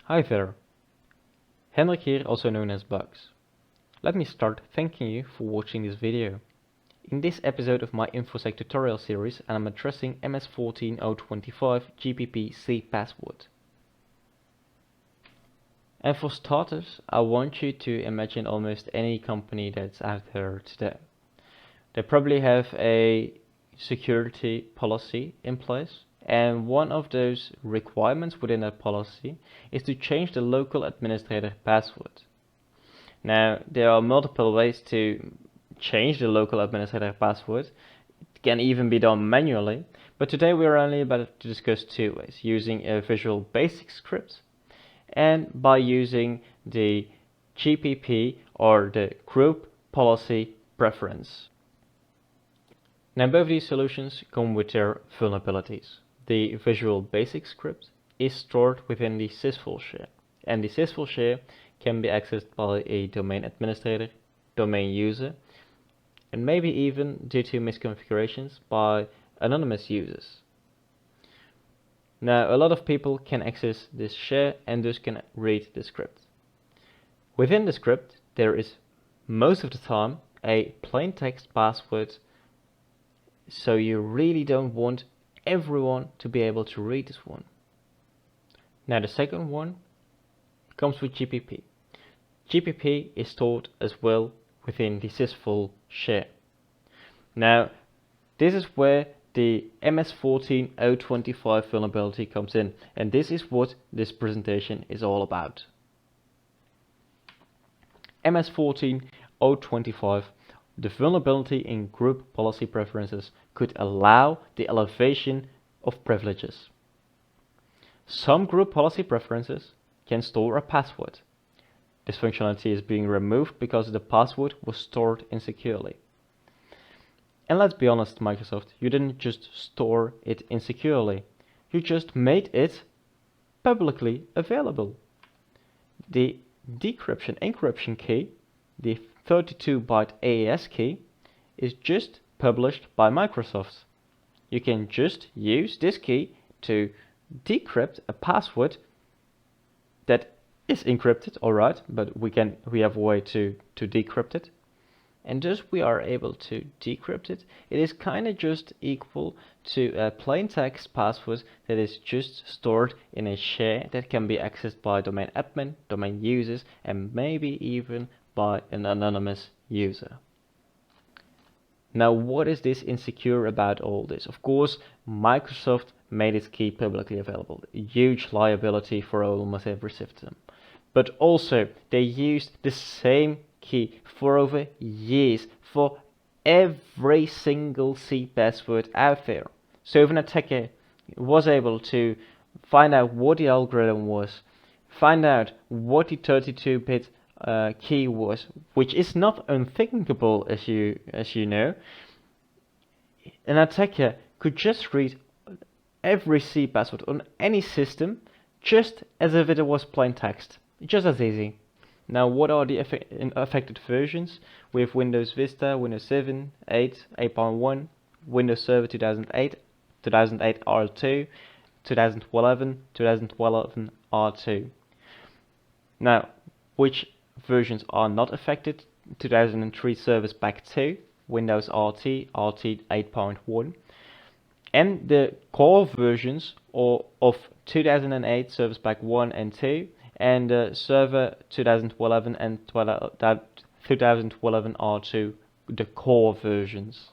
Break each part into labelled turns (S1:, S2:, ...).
S1: Hi there, Henrik here, also known as Bugs. Let me start thanking you for watching this video. In this episode of my InfoSec tutorial series, I'm addressing MS14-025 GPP cPassword. And for starters, I want you to imagine almost any company that's out there today. They probably have a security policy in place, and one of those requirements within that policy is to change the local administrator password. Now, there are multiple ways to change the local administrator password. It can even be done manually, but today we are only about to discuss two ways: using a Visual Basic script and by using the GPP or the Group Policy Preference. Now, both these solutions come with their vulnerabilities. The Visual Basic script is stored within the SYSVOL share, and the SYSVOL share can be accessed by a domain administrator, domain user, and maybe even, due to misconfigurations, by anonymous users. Now, a lot of people can access this share and thus can read the script. Within the script, there is most of the time a plain text password, so you really don't want everyone to be able to read this one. Now, the second one comes with GPP. GPP is stored as well within the SYSVOL share. Now, this is where the MS14-025 vulnerability comes in, and this is what this presentation is all about. MS14-025, the vulnerability in group policy preferences, could allow the elevation of privileges. Some group policy preferences can store a password. This functionality is being removed because the password was stored insecurely. And let's be honest, Microsoft, you didn't just store it insecurely, you just made it publicly available. The decryption-encryption key, the 32-byte AES key, is just published by Microsoft. You can just use this key to decrypt a password that is encrypted, alright, but we have a way to decrypt it. And thus we are able to decrypt it. It is kind of just equal to a plain text password that is just stored in a share that can be accessed by domain admin, domain users, and maybe even by an anonymous user. Now, what is this insecure about all this? Of course, Microsoft made its key publicly available, a huge liability for almost every system. But also, they used the same key for over years for every single cPassword out there. So if an attacker was able to find out what the algorithm was, find out what the 32-bit key was, which is not unthinkable, as you know, an attacker could just read every cPassword on any system just as if it was plain text. Just as easy. Now, what are the affected versions? We have Windows Vista, Windows 7, 8, 8.1, Windows Server 2008, 2008 R2, 2011, 2011 R2. Now, which versions are not affected? 2003 Service Pack 2, Windows RT, RT 8.1, and the core versions of 2008 Service Pack 1 and 2, and Server 2011 and 2011 R2, the core versions.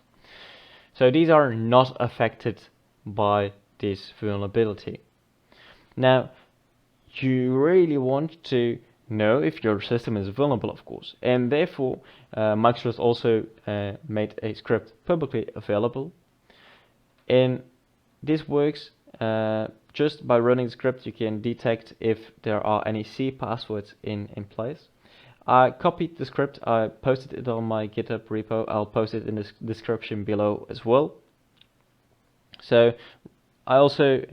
S1: So these are not affected by this vulnerability. Now, you really want to know if your system is vulnerable, of course, and therefore Microsoft also made a script publicly available, and this works just by running the script. You can detect if there are any cPasswords in place. I copied the script, I posted it on my GitHub repo. I'll post it in the description below as well. So I also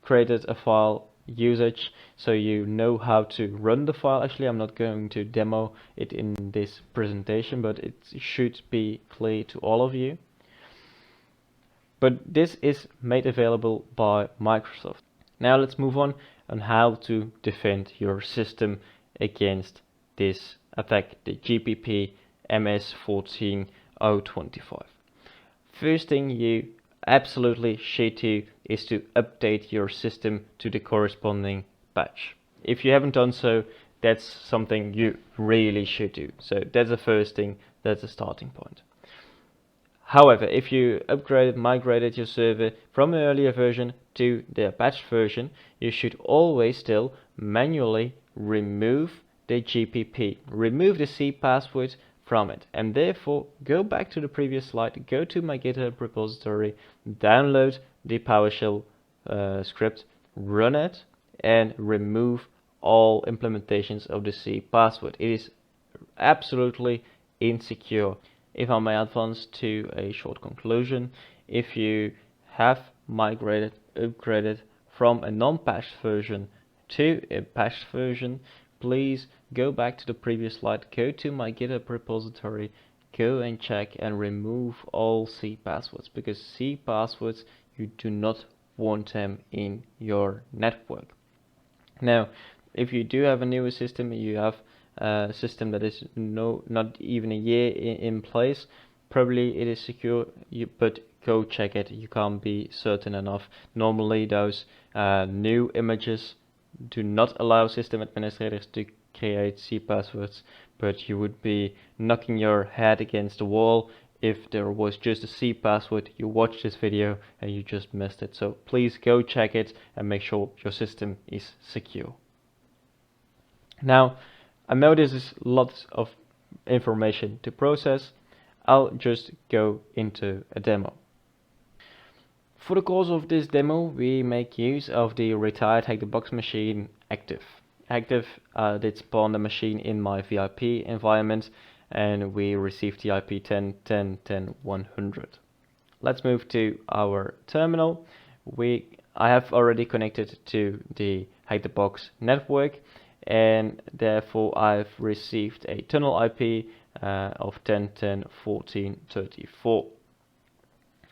S1: created a file usage so you know how to run the file. Actually, I'm not going to demo it in this presentation, but it should be clear to all of you. But this is made available by Microsoft. Now let's move on. on how to defend your system against this attack, the GPP MS14-025. First thing you absolutely should do is to update your system to the corresponding patch. If you haven't done so, that's something you really should do. So that's the first thing, that's the starting point. However, if you migrated your server from an earlier version to the patched version, you should always still manually remove the GPP, remove the cPassword from it, and therefore go back to the previous slide, go to my GitHub repository, download the PowerShell script, run it, and remove all implementations of the cPassword. It is absolutely insecure. If I may advance to a short conclusion, if you have migrated, upgraded from a non-patched version to a patched version, please go back to the previous slide, go to my GitHub repository, go and check and remove all cPasswords, because cPasswords, you do not want them in your network. Now, if you do have a newer system, you have a system that is not even a year in place, probably it is secure, but go check it. You can't be certain enough. Normally those new images do not allow system administrators to create cPasswords, but you would be knocking your head against the wall if there was just a cPassword, you watched this video and you just missed it. So please go check it and make sure your system is secure. Now, I know this is lots of information to process. I'll just go into a demo. For the course of this demo, we make use of the retired hackthebox machine Active. Active did spawn the machine in my VIP environment, and we received the IP 10.10.10.100. Let's move to our terminal. I have already connected to the hackthebox network, and therefore I've received a tunnel IP of 10.10.14.34.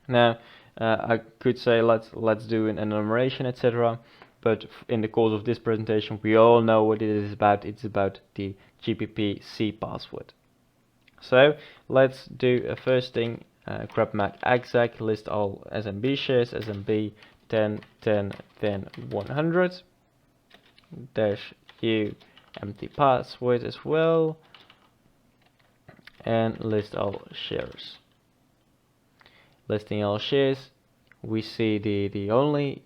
S1: Now I could say let's do an enumeration, etc. But in the course of this presentation, we all know what it is about. It's about the GPP cPassword. So let's do a first thing, grab Mac exec, list all SMB shares, SMB 10.10.10.100, -u empty password as well, and list all shares. Listing all shares, we see the only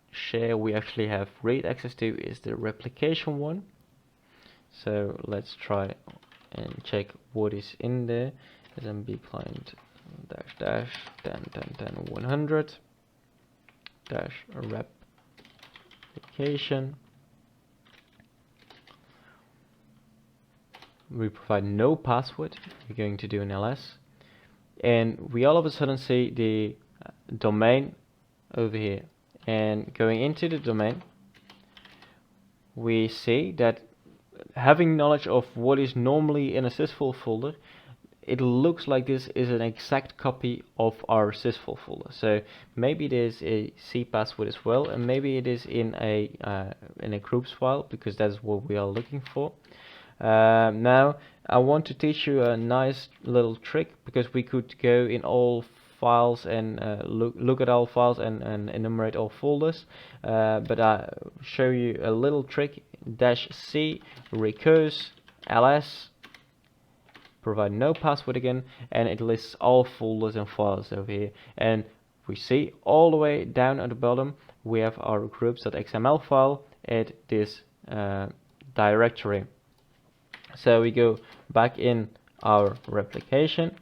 S1: share we actually have read access to is the replication one. So let's try and check what is in there. SMB client -10.10.10.100 replication. We provide no password. We're going to do an ls, and we all of a sudden see the domain over here. And going into the domain, we see that having knowledge of what is normally in a SYSVOL folder, it looks like this is an exact copy of our SYSVOL folder. So maybe there's a cPassword as well, and maybe it is in a groups file, because that's what we are looking for. Now I want to teach you a nice little trick, because we could go in all files and look at all files and enumerate all folders, but I show you a little trick. -c recurse ls, provide no password again, and it lists all folders and files over here. And we see all the way down at the bottom we have our Groups.xml file at this directory. So we go back in our replication.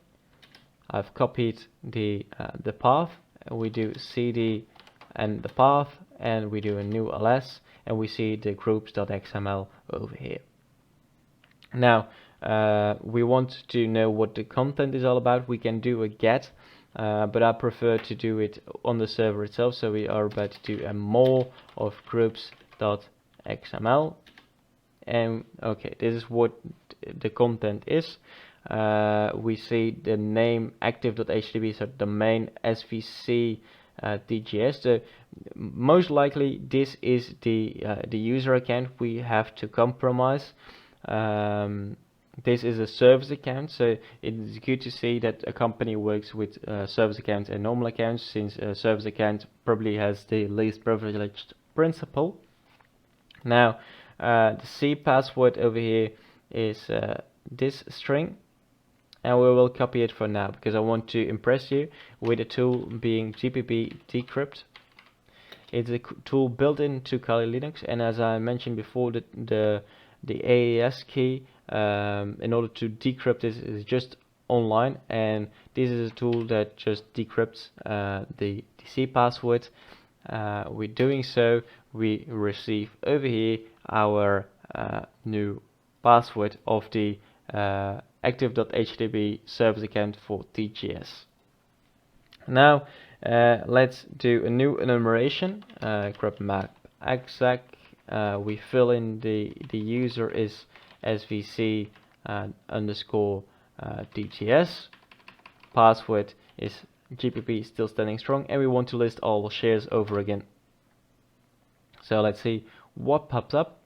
S1: I've copied the path. We do cd and the path, and we do a new ls, and we see the Groups.xml over here. Now we want to know what the content is all about. We can do a get, but I prefer to do it on the server itself. So we are about to do a more of Groups.xml, and okay, this is what the content is. We see the name active.html, so domain svc DGS. So most likely this is the user account we have to compromise. This is a service account, so it's good to see that a company works with service accounts and normal accounts, since a service account probably has the least privileged principle. Now, the cPassword over here is this string, and we will copy it for now because I want to impress you with a tool being gpp-decrypt. It's a tool built into Kali Linux, and as I mentioned before, the AES key in order to decrypt this is just online, and this is a tool that just decrypts the cPassword. With doing so, we receive over here our new password of the active.htb service account for TGS. Now let's do a new enumeration. Grab map exec. We fill in the user is svc underscore TGS. Password is GPP still standing strong, and we want to list all shares over again. So let's see what pops up,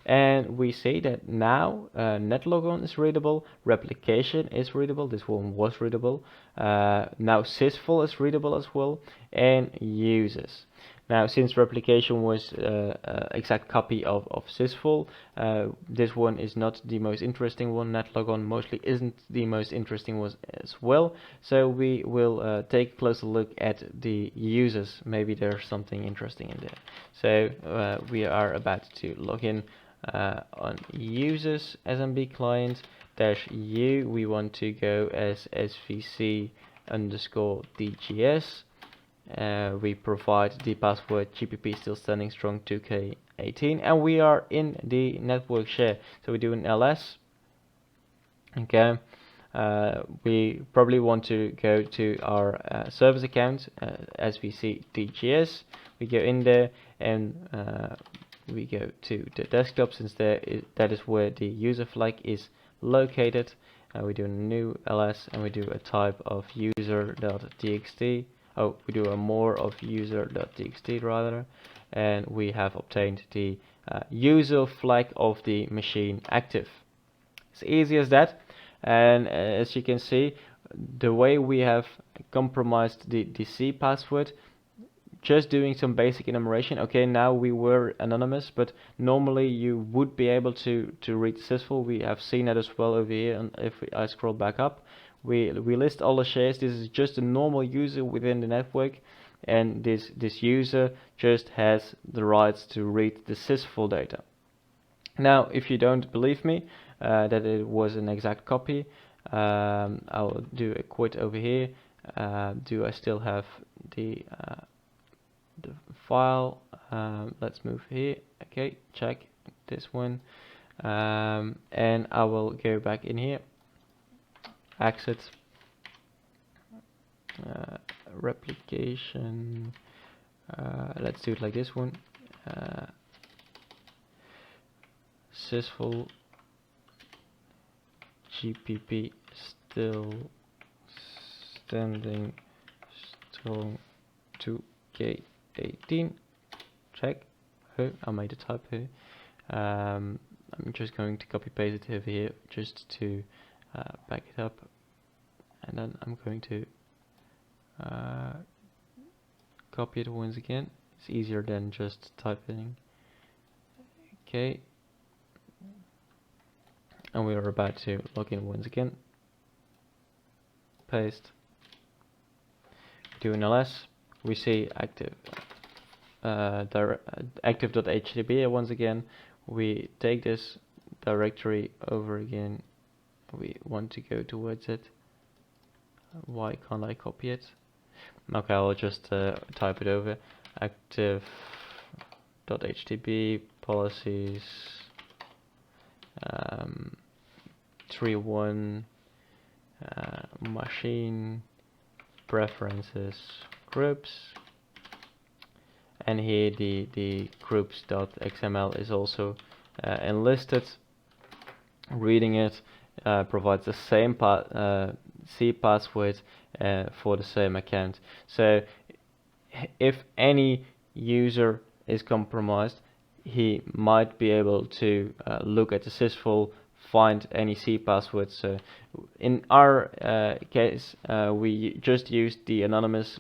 S1: and we say that now netlogon is readable, replication is readable, this one was readable, now SYSVOL is readable as well, and users. Now, since replication was exact copy of SYSVOL, this one is not the most interesting one. Netlogon mostly isn't the most interesting one as well. So we will take a closer look at the users. Maybe there's something interesting in there. So we are about to log in on users SMB client -u. We want to go as svc underscore DGS. We provide the password GPP still standing strong 2K18, and we are in the network share. So we do an ls. Okay, we probably want to go to our service account, svc DGS. We go in there, and we go to the desktop, since that is where the user flag is located. We do a new ls, and we do a type of user.txt. Oh, we do a more of user.txt rather, and we have obtained the user flag of the machine active. It's easy as that, and as you can see, the way we have compromised the cPassword, just doing some basic enumeration. Okay, now we were anonymous, but normally you would be able to read SYSVOL. We have seen that as well over here, and if I scroll back up, we list all the shares. This is just a normal user within the network, and this user just has the rights to read the SYSVOL data. Now, if you don't believe me that it was an exact copy, I'll do a quit over here. Do I still have the file? Let's move here. Okay, check this one, and I will go back in here, exit, replication, let's do it like this one, SYSVOL GPP still standing strong 2K18. check. I made a typo here. I'm just going to copy paste it over here just to back it up, and then I'm going to copy it once again. It's easier than just typing. Okay, and we are about to log in once again. Paste. Do an ls. We see active active.htb once again. We take this directory over again. We want to go towards it. Why can't I copy it? Okay, I'll just type it over. Active.htb policies 3.1 machine preferences groups, and here the Groups.xml is also enlisted. Reading it provides the same cPassword for the same account. So if any user is compromised, he might be able to look at the SYSVOL, find any cPassword. So in our case, we just used the anonymous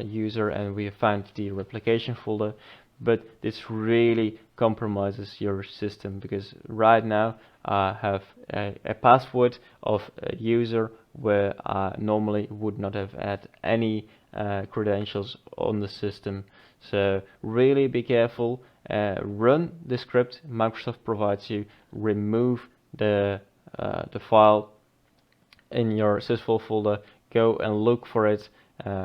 S1: user and we found the replication folder, but this really compromises your system, because right now I have a password of a user where I normally would not have had any credentials on the system. So really be careful. Run the script Microsoft provides you, remove the file in your SYSVOL folder, go and look for it,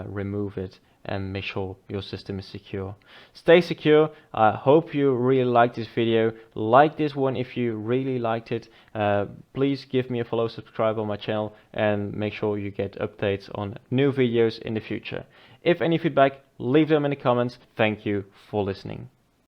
S1: remove it, and make sure your system is secure. Stay secure. I hope you really liked this video. Like this one if you really liked it. Please give me a follow, subscribe on my channel, and make sure you get updates on new videos in the future. If any feedback, leave them in the comments. Thank you for listening.